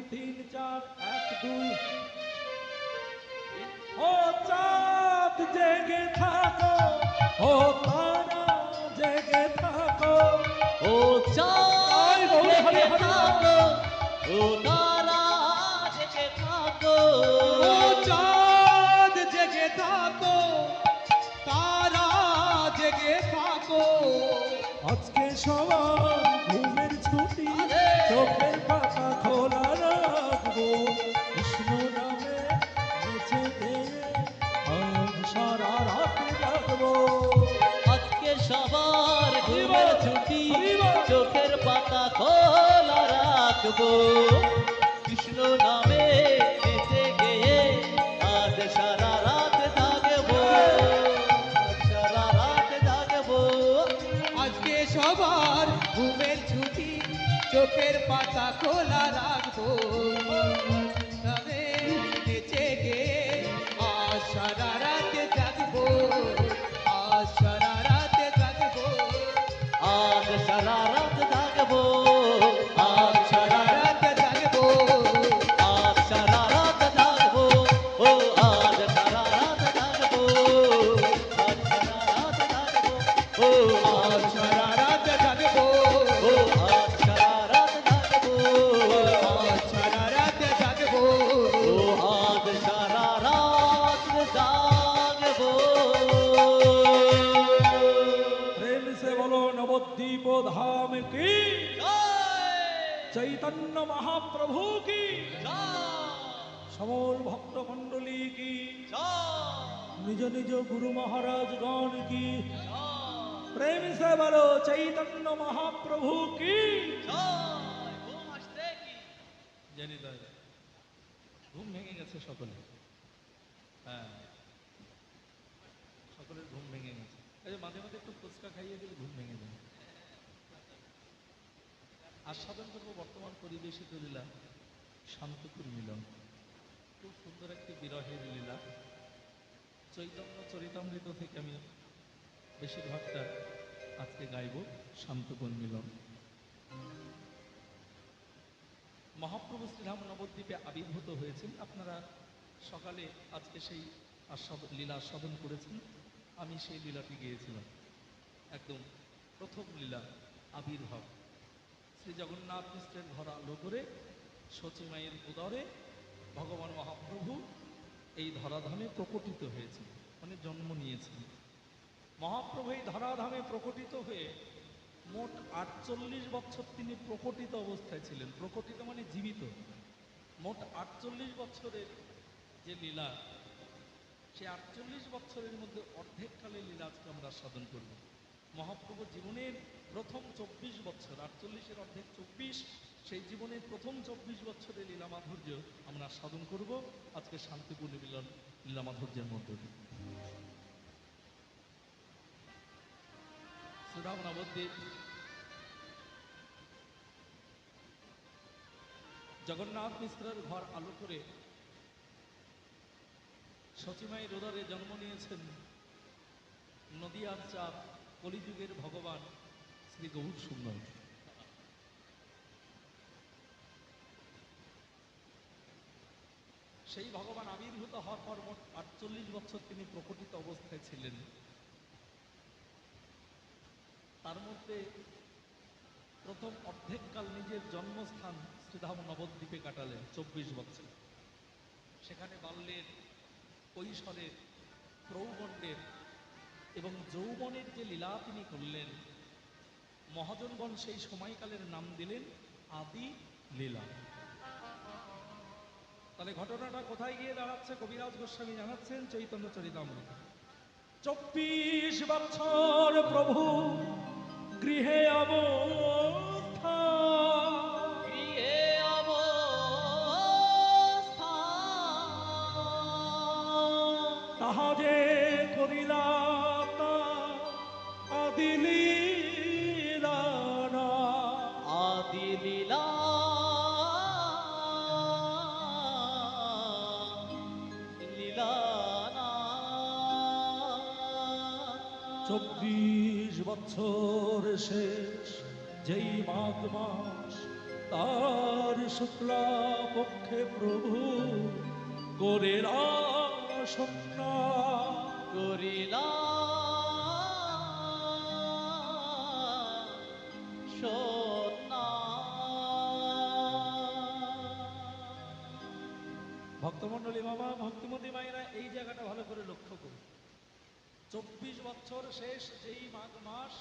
3 4 1 2 ও চাঁদ জেগে থাকো, ও তারা জেগে থাকো, ও চাঁদ জেগে থাকো, ও তারা জেগে থাকো, ও চাঁদ জেগে থাকো, তারা জেগে থাকো। আজকে সবার ঘুমের ছুটি, চোখের পাতা খোলা রাখবো, কৃষ্ণ নামে নেচে গেয়ে আজ সারা রাত জাগবো। আজকে সবার ঘুমের ছুটি, চোখের পাতা খোলা রাখবো, কৃষ্ণ নামে নেচে গেয়ে আজ সারা রাত জাগবো, সারা রাত জাগবো। আজকে সবার ঘুমের ছুটি, চোখের পাতা খোলা রাখবো, তবে নেচে গে আজ সারা রাত জাগবো, আজ সারা রাত জাগবো, আজ সারা রাত জাগবো, আজ সারা রাত জাগবো, আজ সারা রাত জাগবো, ও আজ সারা রাত জাগবো, আজ সারা রাত জাগবো, ও আজ সারা রাত জাগবো, ও আজ সারা রাত জাগবো, আজ সারা রাত জাগবো, ও আজ সারা রাত জাগবো। प्रेम से बोलो नवद्वीप धाम की, জয় चैतन्य महाप्रभु की, জয় समूल भक्त मंडली की, জয় निज निज गुरु महाराज गण की। জয় प्रेम से बोलो चैतन्य महाप्रभु की। জয়। ঘুম আসছে কি? জানি তাই ঘুম ভেঙে গেছে সকলে, হ্যাঁ সকলের ঘুম ভেঙে গেছে। এই যে মাঝে মাঝে একটু ফুচকা খাইয়ে দিলে ঘুম ভেঙে যায়। আস্বাদন করবো বর্তমান পরিবেশিত লীলা শান্তপুর মিলন, খুব সুন্দর একটি বিরহের লীলা। চৈতন্য চরিতামৃত থেকে আমি বেশিরভাগটা আজকে গাইব। শান্তপুর মিলন। মহাপ্রভু শ্রীধাম নবদ্বীপে আবির্ভূত হয়েছেন। আপনারা সকালে আজকে সেই লীলা আস্বাদন করেছেন। আমি সেই লীলাটি গিয়েছিলাম, একদম প্রথম লীলা আবির্ভাব। শ্রী জগন্নাথ মিশ্রের ঘর আলো করে সচিমায়ের উদরে ভগবান মহাপ্রভু এই ধরাধামে প্রকটিত হয়েছেন, মানে জন্ম নিয়েছেন। মহাপ্রভু এই ধরাধামে প্রকটিত হয়ে মোট 48 বছর তিনি প্রকটিত অবস্থায় ছিলেন। প্রকটিত মানে জীবিত। মোট 48 বছরের যে লীলা, সে 48 বছরের মধ্যে অর্ধেক কালের লীলা আজকে আমরা আস্বাদন করব। মহাপ্রভু জীবনের প্রথম 24 বছর, 48-এর অর্ধেক 24, সেই জীবনের প্রথম 24 বছরের লীলা মাধুর্য আমরা আস্বাদন করব আজকে শান্তিপূর্ণ মিলন লীলা মাধুর্যের মধ্য দিয়ে। শ্রীধাম নবদ্বীপ জগন্নাথ মিশ্রের ঘর আলো করে সচিমায়ের উদরে জন্ম নিয়েছেন নদিয়ার চাঁদ, কলিযুগের ভগবান শ্রী গৌর সুন্দর। সেই ভগবান আবির্ভূত হওয়ার পর মোট 48 বছর তিনি প্রকটিত অবস্থায় ছিলেন। তার মধ্যে প্রথম অর্ধেককাল নিজের জন্মস্থান শ্রীধাম নবদ্বীপে কাটালেন 24 বছর। সেখানে বাল্যের, কৈশোরের, প্রৌঢ়ত্বের এবং যৌবনের যে লীলা তিনি করলেন, মহাজনগণ সেই সময়কালের নাম দিলেন আদি লীলা। তাহলে ঘটনাটা কোথায় গিয়ে দাঁড়াচ্ছে? কবিরাজ গোস্বামী জানাচ্ছেন চৈতন্য চরিতামৃত। 24 বছর প্রভু গৃহে অবস্থা, গৃহে অবস্থা, তাহা যে করিলা আদি লীলা না। আদি লীলা, লীলা না। 24 বছর শেষ যেই মাঘ মাস, তার শুক্লা পক্ষে প্রভু করে সন্না করিলা ভক্তমন্ডলী বাবা, ভক্তিমতী মায়েরা, এই জায়গাটা ভালো করে লক্ষ্য করুন। 24 বছর শেষ যেই মাঘ মাস,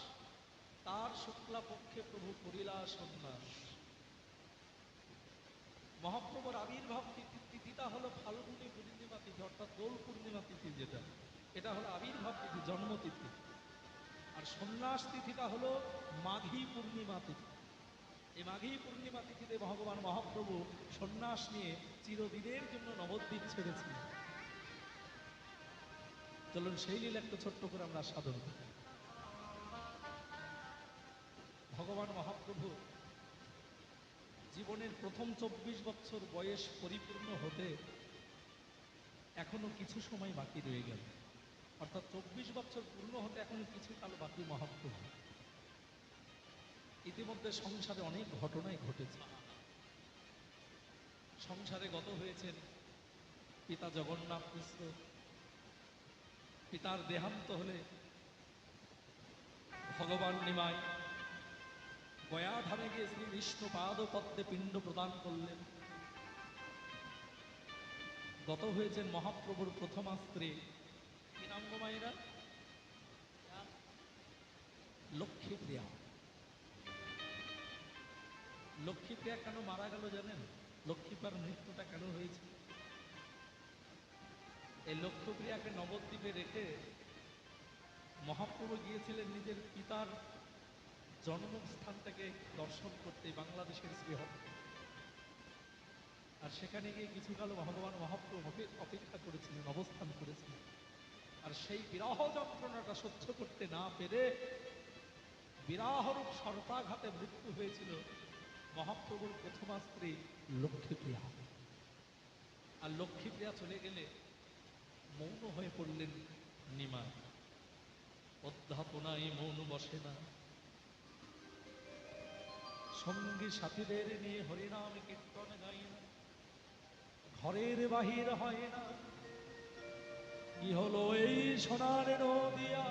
তার শুক্লা পক্ষে প্রভু করিলা সন্ন্যাস। মহাপ্রভুর আবির্ভাব তিথিটা হলো ফাল্গুনী পূর্ণিমা তিথি, অর্থাৎ দোল পূর্ণিমা তিথি, যেটা এটা হলো আবির্ভাব তিথি, জন্মতিথি। আর সন্ন্যাস তিথিটা হলো মাঘী পূর্ণিমা তিথি। এই মাঘী পূর্ণিমা তিথিতে ভগবান মহাপ্রভু সন্ন্যাস নিয়ে চিরদিনের জন্য নবদ্বীপ ছেড়েছিলেন। চলুন সেই লীলা একটু ছোট্ট করে আমরা সাধন করি। ভগবান মহাপ্রভু জীবনের প্রথম 24 বছর বয়স পরিপূর্ণ হতে এখনো কিছু সময় বাকি রয়ে গেল, অর্থাৎ 24 বছর পূর্ণ হতে এখনো কিছু কাল বাকি মহাপ্রভু। ইতিমধ্যে সংসারে অনেক ঘটনাই ঘটেছে। সংসারে গত হয়েছেন পিতা জগন্নাথ মিশ্র। পিতার দেহান্ত হলে ভগবান নিমাই গয়াধামে গিয়ে শ্রী বিষ্ণু পাদ পদ্মে পিণ্ড প্রদান করলেন। গত হয়েছেন মহাপ্রভুর প্রথমা স্ত্রী, কি নাম গো মায়েরা? লক্ষ্মীপ্রিয়া। লক্ষ্মীপ্রিয়া কেন মারা গেল জানেন? লক্ষ্মীপ্রিয়ার মৃত্যুটা কেন হয়েছে? এই লক্ষ্মীপ্রিয়াকে নবদ্বীপে রেখে মহাপ্রভু গিয়েছিলেন নিজের পিতার জন্মস্থানটাকে দর্শন করতে, বাংলাদেশের শ্রীহট্ট। আর সেখানে গিয়ে কিছুকাল ভগবান মহাপ্রভু অপেক্ষা করেছিলেন, অবস্থান করেছিলেন। আর সেই বিরহ যন্ত্রণাটা সহ্য করতে না পেরে বিরাহরূপ সর্পাঘাতে মৃত্যু হয়েছিল মহাপ্রভুর প্রথমা স্ত্রী লক্ষ্মীপ্রিয়া। আর লক্ষ্মীপ্রিয়া চলে গেলে মৌন হয়ে পড়লেন নিমাই। অধ্যাপনায় মৌন বসে না, সঙ্গী সাথীদের নিয়ে হরিনাম কীর্তন গাই না, ঘরের বাহির হয় না। কি হলো এই সোনার নদিয়া?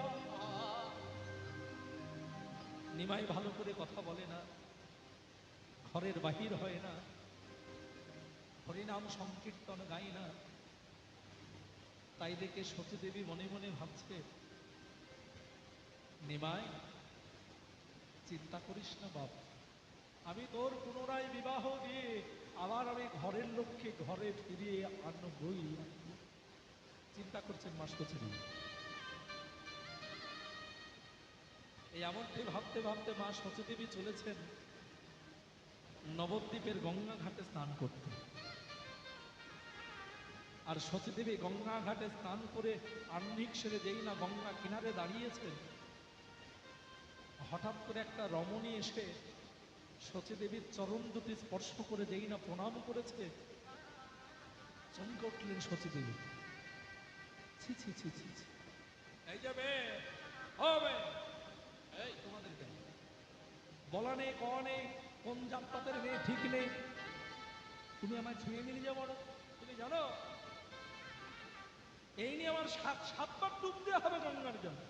নিমাই ভালো করে কথা বলে না, ঘরের বাহির হয় না, হরিনাম সংকীর্তন গাই না। তাই দেখে সতীদেবী মনে মনে ভাবছে, নিমাই চিন্তা করিস না বাপ, আমি তোর পুনরায় বিবাহ দিয়ে আবার আমি ঘরের লোককে ঘরে ফিরিয়ে আনবই। চিন্তা করছেন মা সতীদেবী। এই এমনটি ভাবতে ভাবতে মা সতীদেবী চলেছেন নবদ্বীপের গঙ্গা ঘাটে স্নান করতে। আর সতীদেবী গঙ্গা ঘাটে স্নান করে আহ্নিক সেরে যেই না গঙ্গা কিনারে দাঁড়িয়েছেন, হঠাৎ করে একটা রমণী এসে সতীদেবীর চরণ দুটি স্পর্শ করে যেই না প্রণাম করেছে, চমকে উঠলেন সতীদেবী। ছি ছি ছি ছি ছি, এই যে মেয়ে, ও মেয়ে, এই তোমাদের কেন বলা নেই, কওয়া নেই, কোন জাতপাতের মেয়ে ঠিক নেই, তুমি আমায় ছুঁয়ে নিয়ে যাবো? তুমি জানো এই নিয়ে আমার সাতবার ডুব দেওয়া হবে গঙ্গার জন্য।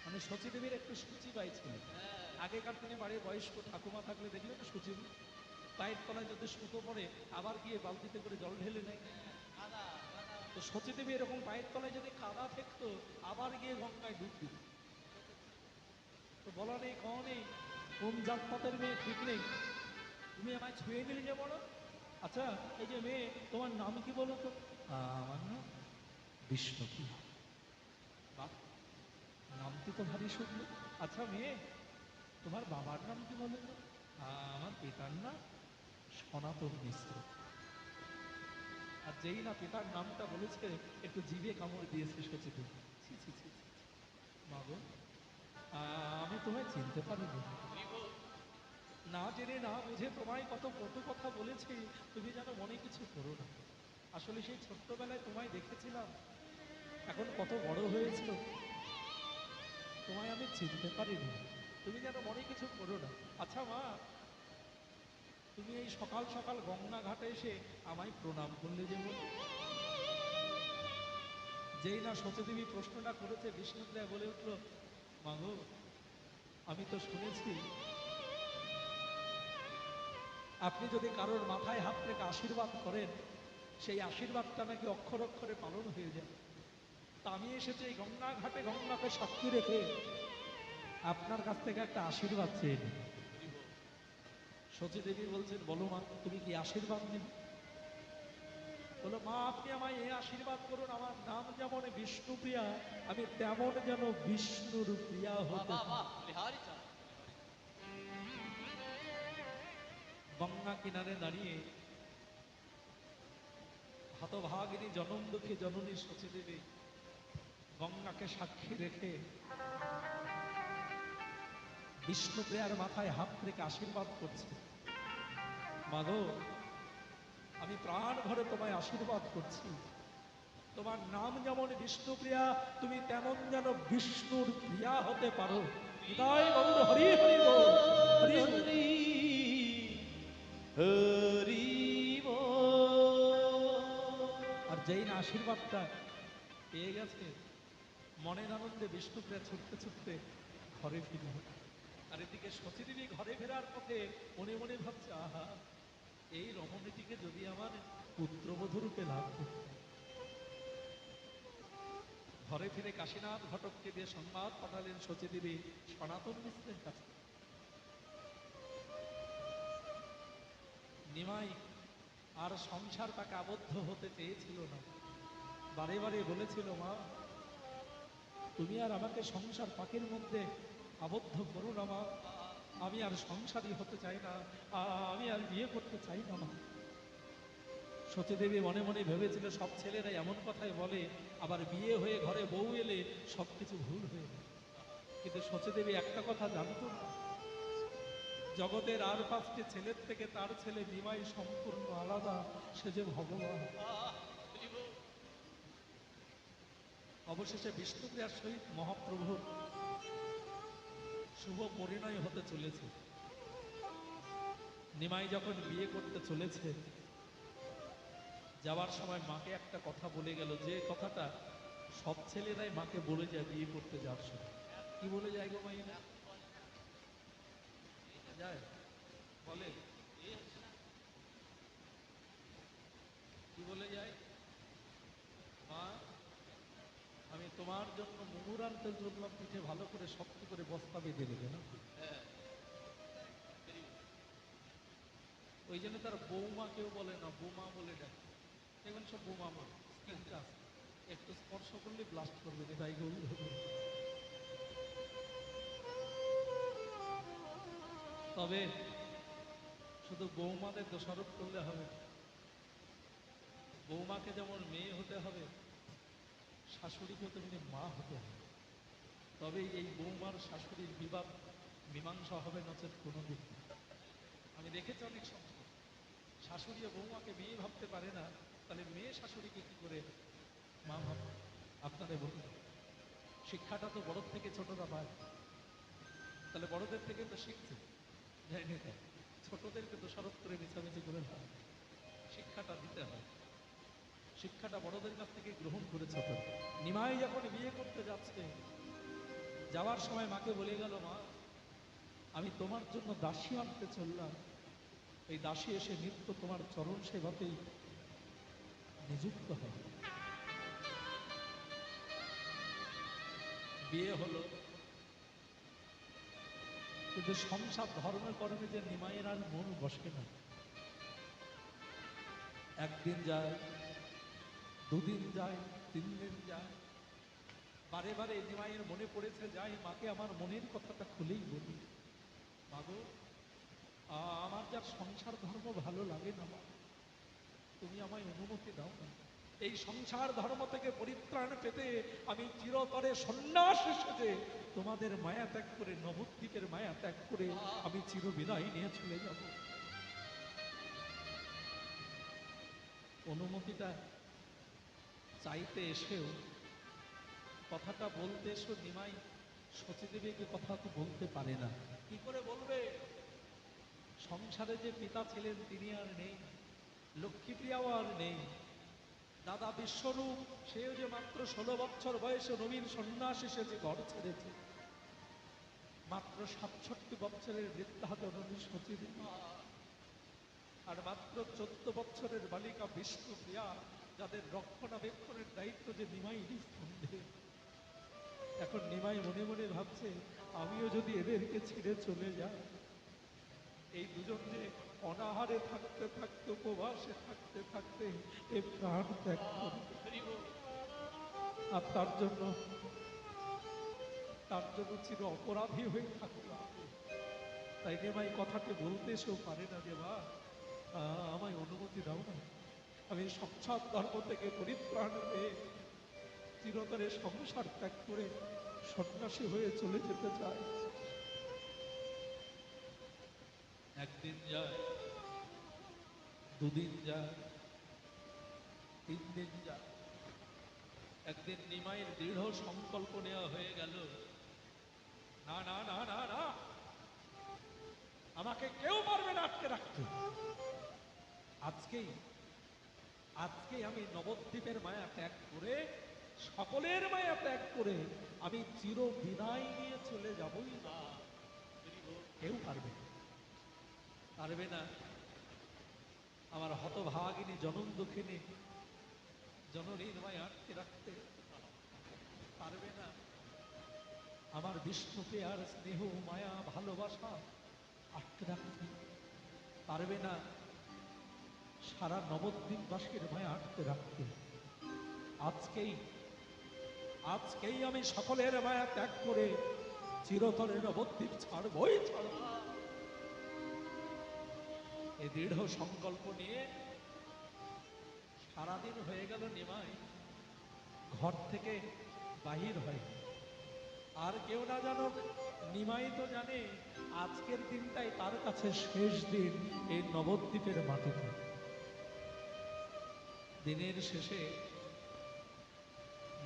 মানে সতীদেবীর একটু সূচি পাইছিল। আগেকার দিনে বাড়ির বয়স্ক ঠাকুমা থাকলে দেখলে না সূচি পায়ের তলায় যদি সুতো পড়ে আবার গিয়ে বালতিতে করে জল ঢেলে নেয়। তো সতীদেবী এরকম পায়ের তলায় যদি কাদা থাকতো আবার গিয়ে গঙ্গায় ডুব দিত। তো বলা নেই, কওয়া নেই, কোন জাতপাতের মেয়ে ঠিক নেই, তুমি আমায় ছুঁয়ে নিলে যে বড়। আচ্ছা এই যে মেয়ে, তোমার নাম কি বলো তো? আমার নাম বিষ্ণুপ্রিয়া। বাহ, নামটি তো ভারী সুন্দর। আচ্ছা মেয়ে, তোমার বাবার নাম কি বলো তো? আমার পিতার নাম সনাতন মিশ্র। আর যেই না পিতার নামটা বলেছে, একটু জিভে কামড় দিয়েছে সচিদেবী। ছি ছি ছি, মা গো, আমি তোমায় চিনতে পারিনি। না জেনে না বুঝে তোমায় কত কটু কথা বলেছি, তুমি যেন মনে কিছু করো না। আসলে সেই ছোট্টবেলায় তোমায় দেখেছিলাম, এখন কত বড় হয়েছে, তোমায় আমি চিনতে পারিনি, তুমি যেন মনে কিছু করো না। আচ্ছা মা, তুমি এই সকাল সকাল গঙ্গা ঘাটে এসে আমায় প্রণাম করলে যে বলে। যেই না সচদেবী প্রশ্নটা করেছে, বিষ্ণুপ্রিয়া বলে উঠল, মাগো আমি তো শুনেছি আপনি যদি কারোর মাথায় হাত রেখে আশীর্বাদ করেন, সেই আশীর্বাদটা নাকি অক্ষর অক্ষরে পালন হয়ে যায়। তা আমি এসেছি এই গঙ্গা ঘাটে গঙ্গাকে সাক্ষী রেখে আপনার কাছ থেকে একটা আশীর্বাদ চেয়ে নিই। সচীদেবী বলছেন, বলো মা তুমি কি আশীর্বাদ নেবে? বলো, মা আপনি আমায় এই আশীর্বাদ করুন, আমার নাম যেমন বিষ্ণুপ্রিয়া, আমি তেমন যেন বিষ্ণুর প্রিয়া বাহ হতে বাহ পারি। বাহ, বিহারি চাঁদ। গঙ্গা কিনারে দাঁড়িয়ে হতভাগিনী জনম দুঃখী জননী সচীদেবী গঙ্গাকে সাক্ষী রেখে বিষ্ণুপ্রিয়ার মাথায় হাত রেখে আশীর্বাদ করছে। মাগো আমি প্রাণ ভরে তোমায় আশীর্বাদ করছি, তোমার নাম যেমন বিষ্ণুপ্রিয়া, তুমি তেমন যেন বিষ্ণুর প্রিয়া হতে পারো। হৃদয় গৌর হরি হরি বল, হরি বল। হরি হরি বল। আর যেই না আশীর্বাদটা পেয়ে গেছে, মনের আনন্দে বিষ্ণুপ্রিয়া ছুটতে ছুটতে ঘরে ফিরল। আর এদিকে সচীদেবী ঘরে ফেরার পথে মনে মনে ভাবছে, আহা এই রমণীটিকে যদি আমার পুত্রবধূ রূপে লাভ করত। ঘরে ফিরে কাশীনাথ ঘটককে দিয়ে সংবাদ পাঠালেন সচীদেবী সনাতন মিশ্রের কাছে। নিমাই আর সংসার তাকে আবদ্ধ হতে চেয়েছিল না, বারে বারে বলেছিল, মা তুমি আর আমাকে সংসার পাকের মধ্যে আবদ্ধ করো না মা, আমি আর সংসারী হতে চাই না, আমি আর বিয়ে করতে চাই না মা। সচীদেবী মনে মনে ভেবেছিল সব ছেলেরা এমন কথাই বলে, আবার বিয়ে হয়ে ঘরে বউ এলে সব কিছু ভুল হয়ে যায়। কিন্তু সচীদেবী একটা কথা জানতো না, জগতের আর 5টি ছেলের থেকে তার ছেলে নিমাই সম্পূর্ণ আলাদা, সে যে ভগবান। অবশেষে বিষ্ণুপ্রিয়ার সহিত মহাপ্রভুর শুভ পরিণয় হতে চলেছে। নিমাই যখন বিয়ে করতে চলেছে, যাওয়ার সময় মাকে একটা কথা বলে গেল, যে কথাটা সব ছেলেরাই মাকে বলে যায় বিয়ে করতে যাওয়ার সময়। কি বলে যায় গো মাইনা? যায় বলে, কি বলে যায়? মা আমি তোমার জন্য মুমুর আনতে চললাম, পিঠে ভালো করে শক্ত করে বস্তা বেঁধে দেবে না? ওই জন্য তার বৌমা কেউ বলে না, বোমা বলে ডাকে। দেখবেন সব বোমা মা স্কিনটা আছে, একটু স্পর্শ করলে ব্লাস্ট করবে, এটাই গৌর। তবে শুধু বৌমাদের দোষারোপ করলে হবে না। বৌমাকে যেমন মেয়ে হতে হবে, শাশুড়িকেও তেমনি মা হতে হবে। তবেই এই বৌমার শাশুড়ির বিবাদ মীমাংসা হবে, নচেত কোনোদিন। আমি দেখেছি অনেক সংসার শাশুড়ি ও বৌমাকে মেয়ে ভাবতে পারে না, তাহলে মেয়ে শাশুড়িকে কি করে মা ভাববে? আপনাদের বলুন, শিক্ষাটা তো বড় থেকে ছোটরা পায়, তাহলে বড়দের থেকে তো শিখছে, যায়নি তাই ছোটদেরকে দোষারোপ করে মিছামিছি করে না, শিক্ষাটা দিতে হয়। শিক্ষাটা বড়দের কাছ থেকে গ্রহণ করে ছোট। নিমাই যখন বিয়ে করতে যাচ্ছে, যাওয়ার সময় মাকে বলে গেল, মা আমি তোমার জন্য দাসী আনতে চললাম, এই দাসী এসে নিত্য তোমার চরণ সেবাতেই নিযুক্ত হবে। বিয়ে হলো, কিন্তু সংসার ধর্ম কর্মে যে নিমাইয়ের আর মন বসে না। একদিন যায়, দুদিন যায়, 3 দিন যায়, বারে বারে নিমাইয়ের মনে পড়েছে, যাই মাকে আমার মনের কথাটা খুলেই বলি, মাগো আমার যার সংসার ধর্ম ভালো লাগে না মা, তুমি আমায় অনুমতি দাও না। এই সংসার ধর্ম থেকে পরিত্রাণ পেতে আমি চিরতরে সন্ন্যাস সেজে তোমাদের মায়া ত্যাগ করে, নবদ্বীপের মায়া ত্যাগ করে আমি চিরবিদায় নিয়ে চলে যাব। অনুমতিটা চাইতে এসেও, কথাটা বলতে এসো নিমাই সচীদেবীকে কথা তো বলতে পারে না। কি করে বলবে? সংসারে যে পিতা ছিলেন তিনি আর নেই, লক্ষ্মীপ্রিয়াও আর নেই, দাদা বিশ্বরূপ সেও যে মাত্র 16 বছর বয়সে নবীন সন্ন্যাস এসেছে ঘর ছেড়েছে, মাত্র 67 বছরের বৃদ্ধা জননী সচিদেবী, আর মাত্র 14 বছরের বালিকা বিষ্ণুপ্রিয়া, যাদের রক্ষণাবেক্ষণের দায়িত্ব যে নিমাই স্তম্ভে। এখন নিমাই মনে মনে ভাবছে, আমিও যদি এদেরকে ছেড়ে চলে যাই, এই দুজন যে অনাহারে থাকতে থাকতে উপবাসে থাকতে থাকতে এ প্রাণ ত্যাগ করবে। আর তার জন্য চির অপরাধী হয়ে থাকবে। তাই নিমাই কথাটি বলতে সেও পারে না যে মা, আমায় অনুমতি দাও না, আমি সংসার ধর্ম থেকে পরিত্রাণ পেয়ে চিরতরে সংসার ত্যাগ করে সন্ন্যাসী হয়ে চলে যেতে চাই। একদিন যায়, দুদিন যায়, 3 দিন যায়, একদিন নিমাইয়ের দৃঢ় সংকল্প নেওয়া হয়ে গেল, না না না না না, আমাকে কেউ পারবে না আটকে রাখতে। আজকেই আজকেই আমি নবদ্বীপের মায়া ত্যাগ করে, সকলের মায়া ত্যাগ করে আমি চির বিদায় নিয়ে চলে যাবই না। কেউ পারবে না, পারবে না আমার হতভাগিনী জনম দুঃখিনী জননীর মায়া আটকে রাখতে, পারবে না আমার বিষ্ণুকে আর স্নেহ মায়া ভালোবাসা আটকে রাখতে, পারবে না সারা নবদ্বীপবাসীর মায়া আটকে রাখতে। আজকেই আজকেই আমি সকলের মায়া ত্যাগ করে চিরতরে নবদ্বীপ ছাড়বই ছাড়ব। এই দৃঢ় সংকল্প নিয়ে সারাদিন হয়ে গেল নিমাই ঘর থেকে বাহির হয়। আর কেউ না জানুক, নিমাই তো জানে আজকের দিনটাই তার কাছে শেষ দিন এই নবদ্বীপের মাটিতে। দিনের শেষে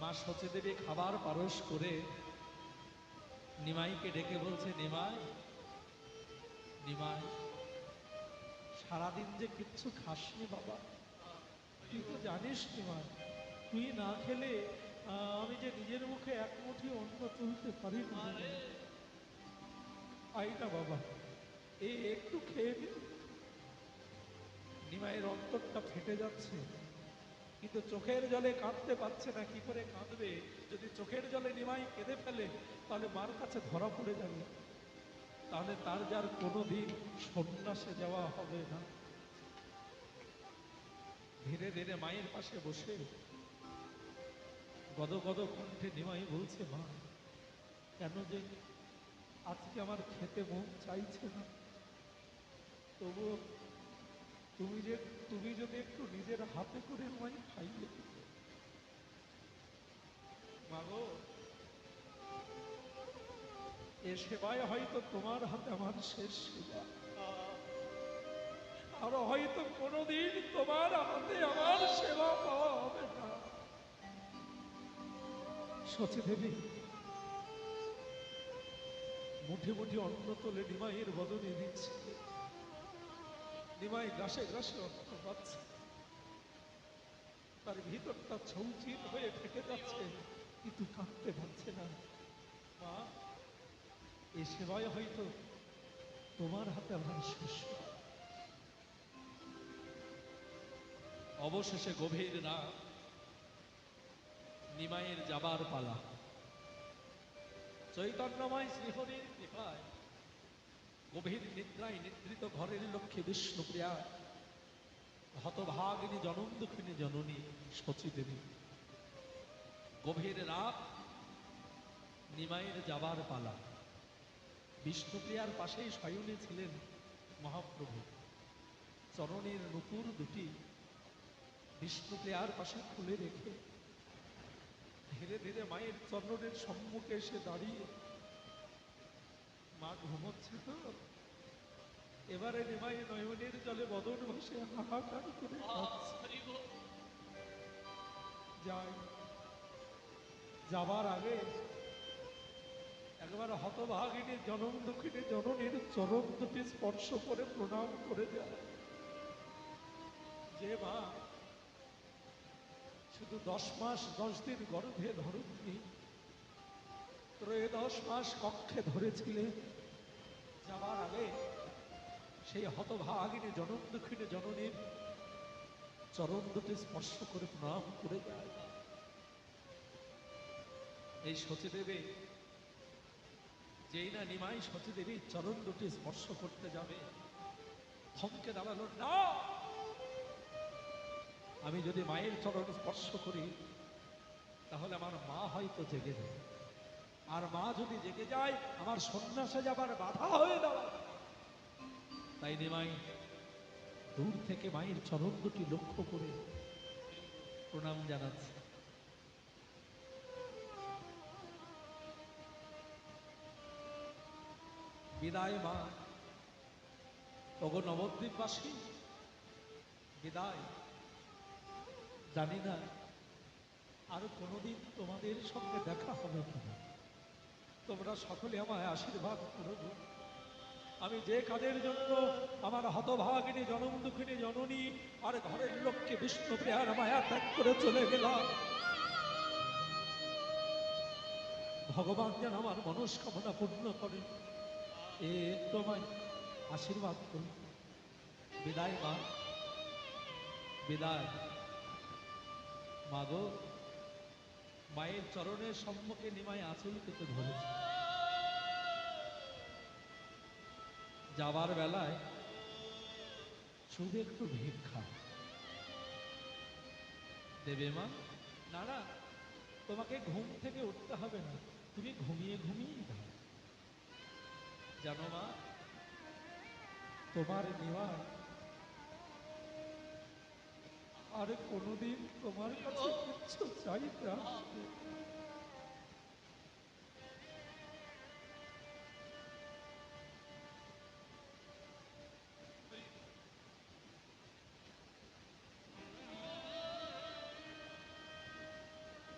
মা সচীদেবী খাবার পারস করে নিমাইকে ডেকে বলছে, নিমাই নিমাই, সারাদিন যে কিচ্ছু খাসনি বাবা, তুই তো জানিস নিমাই, তুই না খেলে আমি যে নিজের মুখে এক মুঠি অন্ন তুলতে পারি না। আই না বাবা, একটু খেয়ে নে। নিমাইয়ের অন্তরটা ফেটে যাচ্ছে, কিন্তু চোখের জলে কাঁদতে পারছে না। কি করে কাঁদবে? যদি চোখের জলে নিমাই কেঁদে ফেলে তাহলে মার কাছে ধরা পড়ে যাবে, তাহলে তার যার কোনোদিন সন্ন্যাসে যাওয়া হবে না। ধীরে ধীরে মায়ের পাশে বসে গদগদ কণ্ঠে নিমাই বলছে, মা, কেন যে আজকে আমার খেতে মন চাইছে না, তবু তুমি যদি একটু নিজের হাতে করে আমায় খাইয়ে দিতে। মাগো, এ সেবায় হয়তো তোমার হাতে আমার শেষ সেবা, আরো হয়তো কোনোদিন তোমার হাতে আমার সেবা পাওয়া হবে না। সচীদেবী মুঠে মুঠে অন্ন তোলে নিমাইয়ের বদনে দিচ্ছে। নিমাই গ্রাসে গ্রাসে অন্ন পাচ্ছে, তার ভিতরটা ছৌচির হয়ে ফেটে যাচ্ছে, কিন্তু কাঁদতে পারছে না। মা, এ সেবায় হয়তো তোমার হাতে আমার শেষ। অবশেষে গভীর রাত, নিমাইয়ের যাবার পালা। চৈতন্যময় শ্রীহরির কৃপায় গভীর নিদ্রায় নিদ্রিত ঘরের লক্ষ্মী বিষ্ণুপ্রিয়া, হতভাগিনী জনম দুঃখিনী জননী সচীদেবী। গভীর রাত, নিমাইয়ের যাবার পালা। বিষ্ণুপ্রিয়ার পাশেই শয়নে ছিলেন মহাপ্রভু। চরণের নুপুর দুটি বিষ্ণুপ্রিয়ার পাশে খুলে রেখে ধীরে ধীরে মায়ের চরণের সম্মুখে এসে দাঁড়িয়ে, মা ঘুমোচ্ছে তো, এবারে নিমাই নয়নের জলে বদন বসে হাহাকার করে যাই। যাবার আগে একবার হতভাগিনী জনম দুঃখিনী জননীর চরণ দুটি স্পর্শ করে প্রণাম করে যায়। যে মা শুধু 10 মাস 10 দিন গর্ভে ধরুননি, 13 মাস কক্ষে ধরেছিলেন, যাবার আগে সেই হতভাগিনী জনম দুঃখিনী জননীর চরণ দুটি স্পর্শ করে প্রণাম করে যায়। এই সতীদেবী যেই না নিমাই সতীদেবী চরণ দুটি স্পর্শ করতে যাবে, থমকে দাঁড়ালো, না, আমি যদি মায়ের চরণ স্পর্শ করি তাহলে আমার মা হয়তো জেগে যাবে, আর মা যদি জেগে যায় আমার সন্ন্যাসে যাবার বাধা হয়ে দাঁড়াবে। তাই নিমাই দূর থেকে মায়ের চরণ দুটি লক্ষ্য করে প্রণাম জানাচ্ছে। বিদায় মা, ওগো নবদ্বীপবাসী, বিদায়। জানি না আর কোনোদিন তোমাদের সঙ্গে দেখা হবে কিনা, তোমরা সকলে আমায় আশীর্বাদ করো। আমি যে কাজের জন্য আমার হতভাগিনী জনম দুঃখিনী জননী আর ঘরের লোককে বিষ্ণুপ্রিয়ার মায়া ত্যাগ করে চলে গেলাম, ভগবান যেন আমার মনস্কামনা পূর্ণ করে, এ তোমায় আশীর্বাদ করি। বিদায় মা, বিদায়। মাগো, মায়ের চরণের সম্মুখে নিমাই আঁচল পেতে ধরেছে। যাবার বেলায় শুধু একটু ভিক্ষা দেবে মা? না না, তোমাকে ঘুম থেকে উঠতে হবে না, তুমি ঘুমিয়ে ঘুমিয়েই দাও। জানো মা, তোমার নিমাই আর কোনোদিন তোমার কাছে কিচ্ছু চাইতে আসবে না।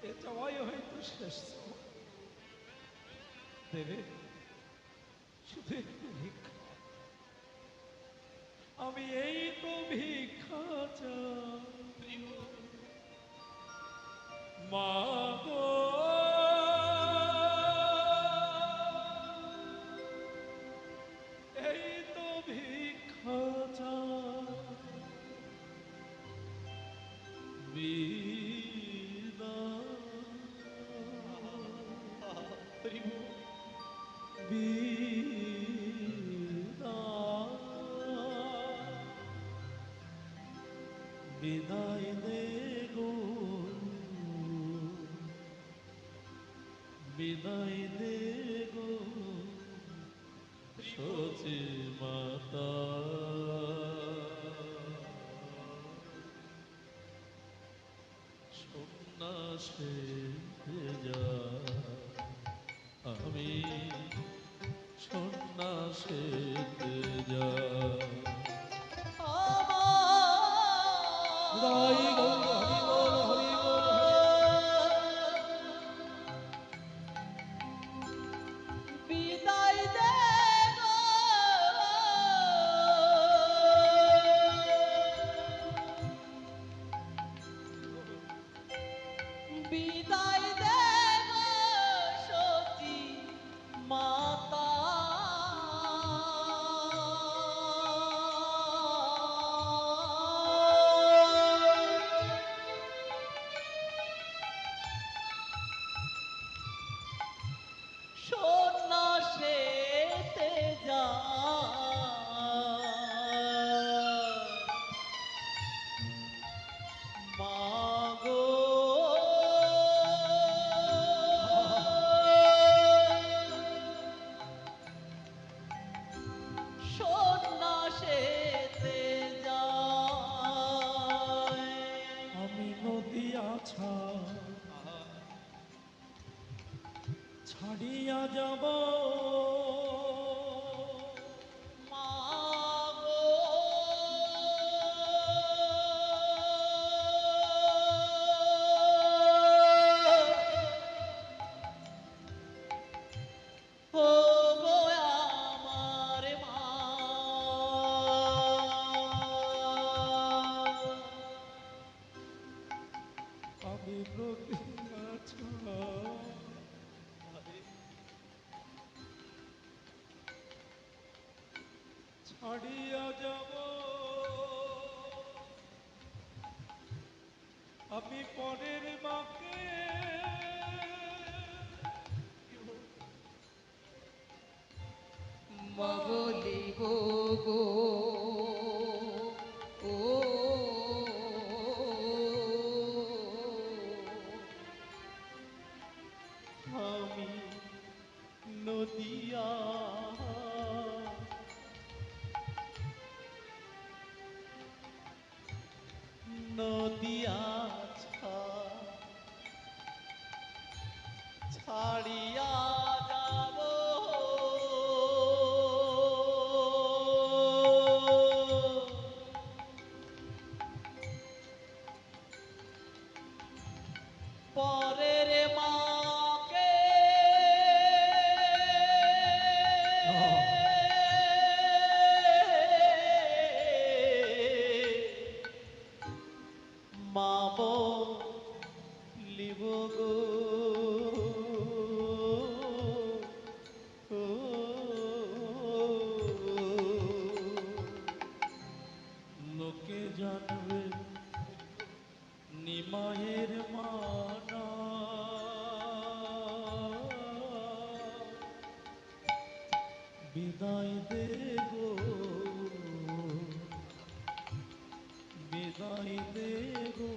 এ চাওয়াই হয়তো শেষ চাওয়া। দেবে শুধু একটু ভিক্ষা, আমি এই তো ভিক্ষা চাই মা গো। এই তো ভিক্ষা চাই, বিদায় দে গো, বিদায় দে গো সচি মাতা। সন্ন্যাসে যা আমি, সন্ন্যাসে যা। হরি বল, হরি বল, হরি বল, বিদায় দে গো, বিদায় দে গো সতী মাতা। সন্ন্যাসেতে যায় মাগো, সন্ন্যাসেতে যায়। আমি নদী আছা ছাড়িয়া যাব, মাগো, হারিয়া যাব আমি পরের মাকে মা বলিব গো ও আমি নদিয়া নদিয়া ছাড়িয়া যাব পরের মাকে মাব লিব গো লোকে জানবে নিমায়ের মানা বিদায় দে গো বিদায় দে গো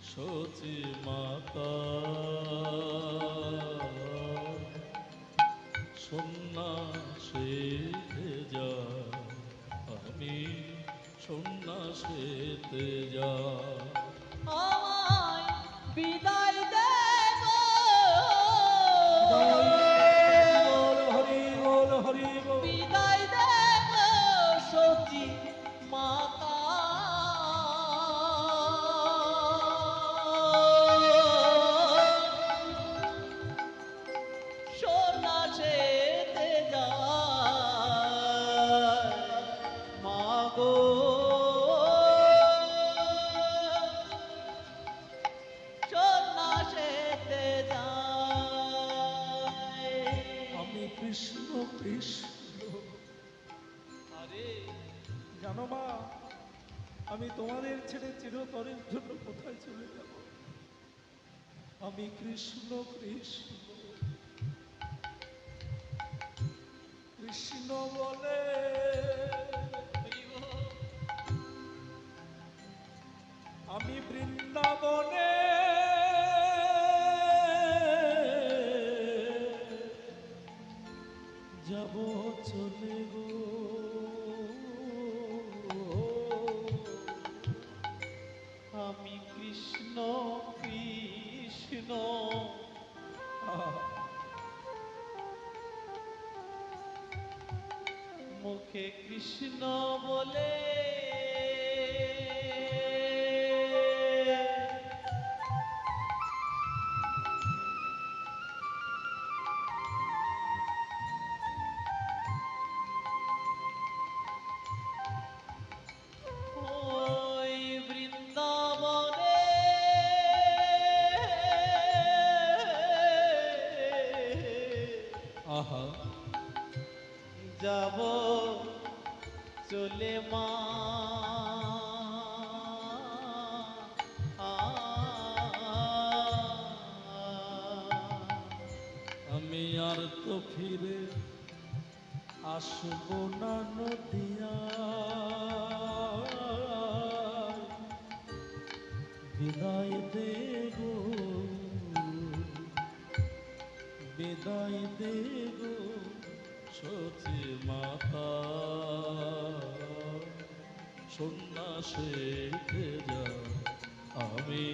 সচি মাতা সন্ন্যাসে যা আমি সন্ন্যাসেতে যা আমায় বিদায় দে গো হরি বল হরি বল বিদায় দে গো সচি মাতা সন্ন্যাসেতে যায় মাগো সন্ন্যাসেতে যায় আমি কৃষ্ণ কৃষ্ণ আরে জানো মা আমি তোমাদের ছেড়ে চিরতরের জন্য কোথায় চলে যাব আমি কৃষ্ণ কৃষ্ণ কৃষ্ণ বলে আমি বৃন্দাবনে যাব চলে গো আমি কৃষ্ণ কৃষ্ণ মুখে কৃষ্ণ বলে ওই বৃন্দাবনে আহা যাব চলে মা আমি আর তো ফিরে আসবো না নদিয়া বিদায় দে গো বিদায় দে গো সচি মাতা সন্ন্যাসেতে যা আমি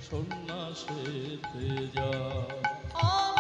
সন্ন্যাসেতে যা আমার